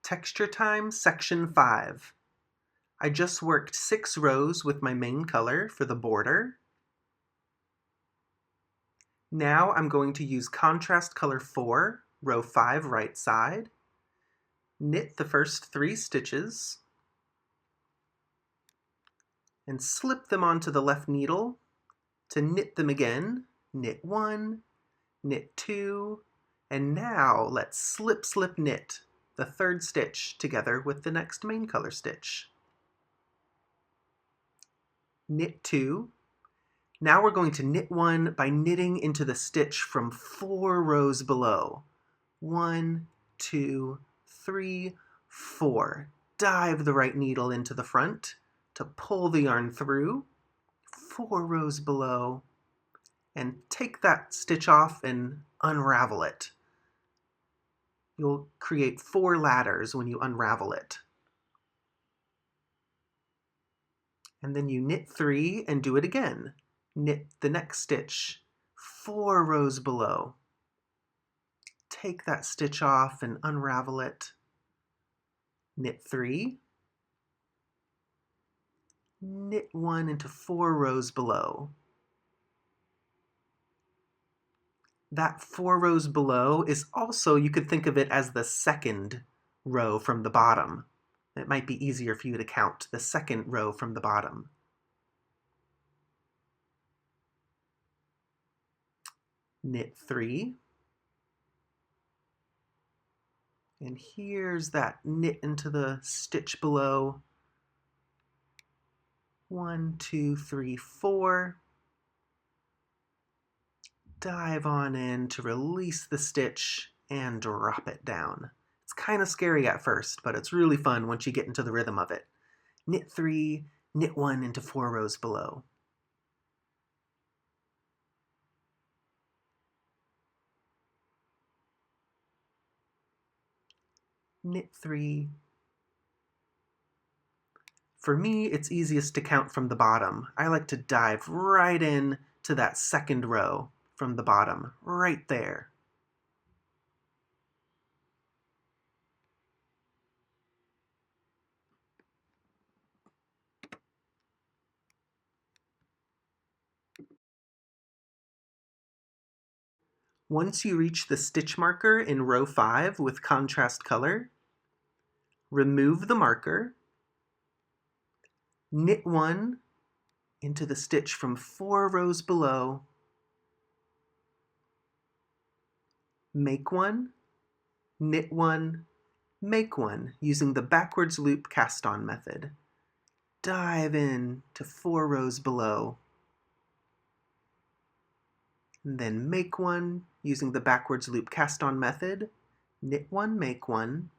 Texture Time, Section 5. I just worked 6 rows with my main color for the border. Now I'm going to use contrast color 4, row 5 right side. Knit the first 3 stitches and slip them onto the left needle. To knit them again, knit 1, knit 2, and now let's slip, slip, knit the 3rd stitch together with the next main color stitch. Knit 2. Now we're going to knit 1 by knitting into the stitch from 4 rows below. 1, 2, 3, 4. Dive the right needle into the front to pull the yarn through, 4 rows below, and take that stitch off and unravel it. You'll create 4 ladders when you unravel it. And then you knit 3 and do it again. Knit the next stitch 4 rows below. Take that stitch off and unravel it. Knit 3. Knit 1 into 4 rows below. That 4 rows below is also, you could think of it as the 2nd row from the bottom. It might be easier for you to count the 2nd row from the bottom. Knit 3. And here's that knit into the stitch below. 1, 2, 3, 4. Dive on in to release the stitch and drop it down. It's kind of scary at first, but it's really fun once you get into the rhythm of it. Knit 3, knit 1 into 4 rows below. Knit 3. For me, it's easiest to count from the bottom. I like to dive right in to that 2nd row from the bottom, right there. Once you reach the stitch marker in row 5 with contrast color, remove the marker, knit 1 into the stitch from 4 rows below, make 1, knit 1, make 1 using the backwards loop cast on method. Dive in to 4 rows below, and then make 1 using the backwards loop cast on method, knit 1, make 1.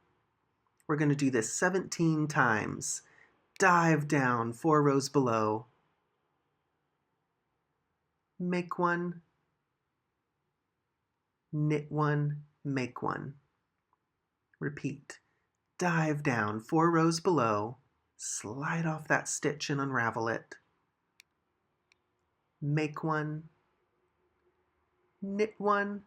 We're going to do this 17 times. Dive down 4 rows below, make 1, knit 1, make 1. Repeat. Dive down 4 rows below, slide off that stitch and unravel it. Make 1, knit 1,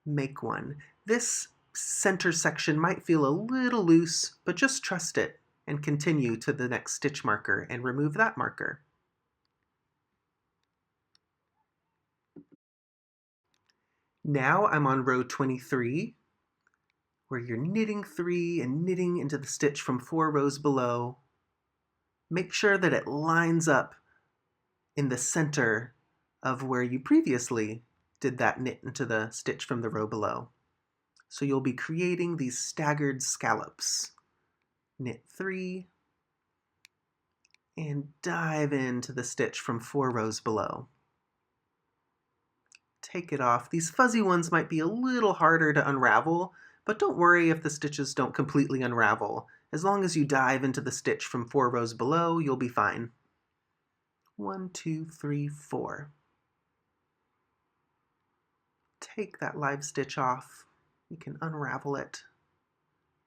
make 1. This center section might feel a little loose, but just trust it and continue to the next stitch marker and remove that marker. Now I'm on row 23, where you're knitting 3 and knitting into the stitch from 4 rows below. Make sure that it lines up in the center of where you previously did that knit into the stitch from the row below. So you'll be creating these staggered scallops. Knit 3 and dive into the stitch from 4 rows below. Take it off. These fuzzy ones might be a little harder to unravel, but don't worry if the stitches don't completely unravel. As long as you dive into the stitch from 4 rows below, you'll be fine. 1, 2, 3, 4. Take that live stitch off. You can unravel it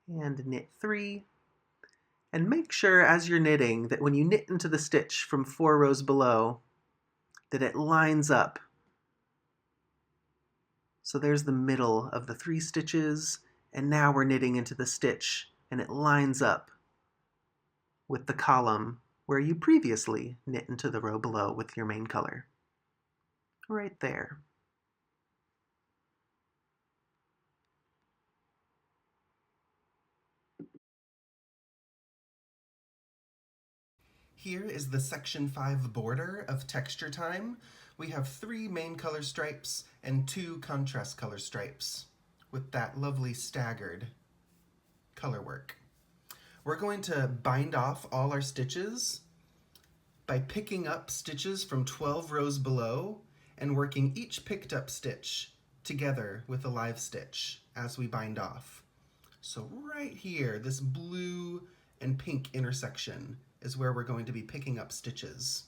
and knit 3. And make sure as you're knitting that when you knit into the stitch from 4 rows below, that it lines up. So there's the middle of the 3 stitches, and now we're knitting into the stitch and it lines up with the column where you previously knit into the row below with your main color. Right there. Here is the section 5 border of Texture Time. We have 3 main color stripes and 2 contrast color stripes with that lovely staggered color work. We're going to bind off all our stitches by picking up stitches from 12 rows below and working each picked up stitch together with a live stitch as we bind off. So right here, this blue and pink intersection is where we're going to be picking up stitches.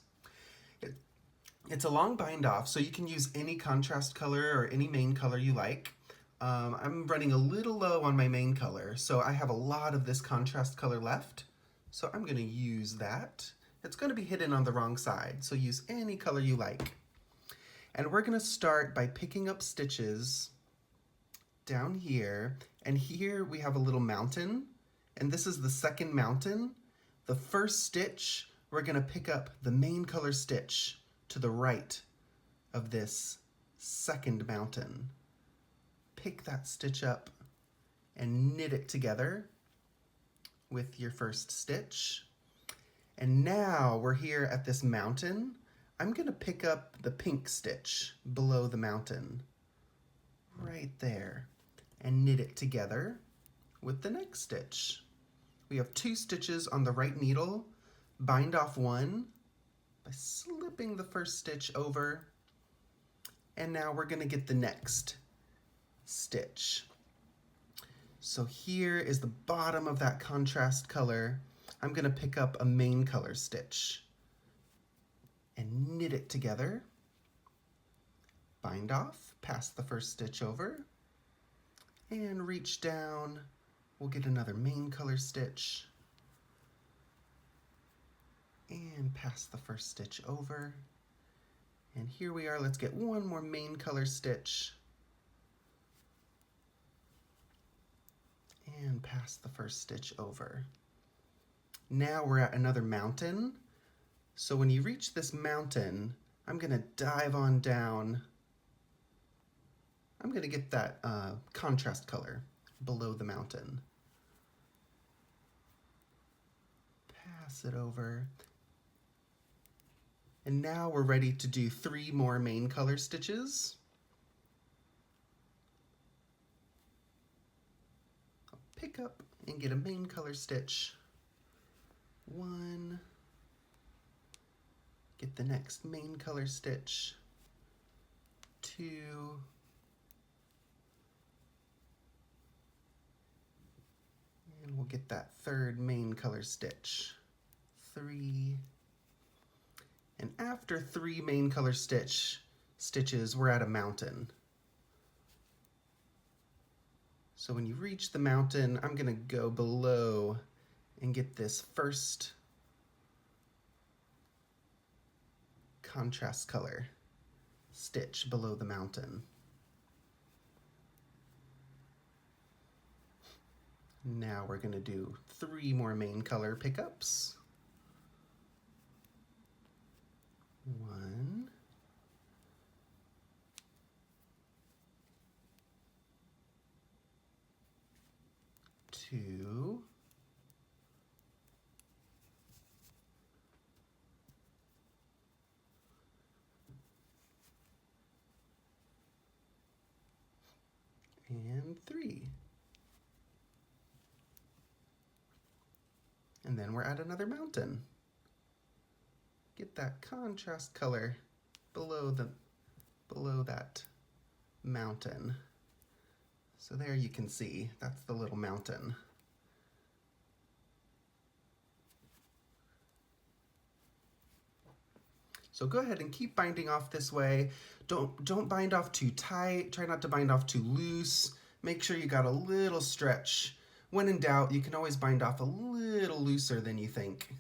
It's a long bind off, so you can use any contrast color or any main color you like. I'm running a little low on my main color, so I have a lot of this contrast color left. So I'm going to use that. It's going to be hidden on the wrong side, so use any color you like. And we're going to start by picking up stitches down here, and here we have a little mountain, and this is the second mountain. The first stitch, we're going to pick up the main color stitch to the right of this second mountain. Pick that stitch up and knit it together with your first stitch. And now we're here at this mountain. I'm going to pick up the pink stitch below the mountain, right there, and knit it together with the next stitch. We have 2 stitches on the right needle. Bind off one by slipping the first stitch over, and now we're going to get the next stitch. So here is the bottom of that contrast color. I'm going to pick up a main color stitch and knit it together. Bind off, pass the first stitch over, and reach down. We'll get another main color stitch and pass the first stitch over. And here we are. Let's get one more main color stitch and pass the first stitch over. Now we're at another mountain. So when you reach this mountain, I'm going to dive on down. I'm going to get that contrast color below the mountain. Pass it over. And now we're ready to do 3 more main color stitches. I'll pick up and get a main color stitch. 1. Get the next main color stitch. 2. And we'll get that third main color stitch. 3. And after 3 main color stitches, we're at a mountain. So when you reach the mountain, I'm going to go below and get this first contrast color stitch below the mountain. Now we're going to do 3 more main color pickups. 1, 2, and 3. And then we're at another mountain. Get that contrast color below that mountain. So there you can see, that's the little mountain. So go ahead and keep binding off this way. Don't bind off too tight. Try not to bind off too loose. Make sure you got a little stretch. When in doubt, you can always bind off a little looser than you think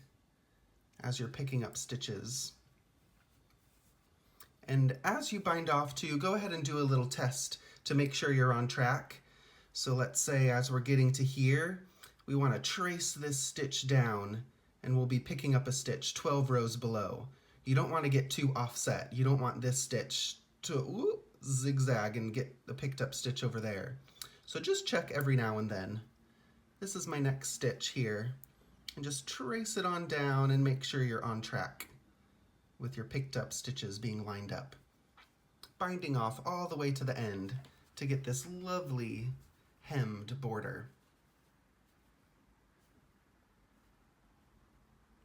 as you're picking up stitches. And as you bind off too, go ahead and do a little test to make sure you're on track. So let's say as we're getting to here, we want to trace this stitch down, and we'll be picking up a stitch 12 rows below. You don't want to get too offset. You don't want this stitch to zigzag and get the picked up stitch over there. So just check every now and then. This is my next stitch here, and just trace it on down and make sure you're on track with your picked up stitches being lined up. Binding off all the way to the end to get this lovely hemmed border.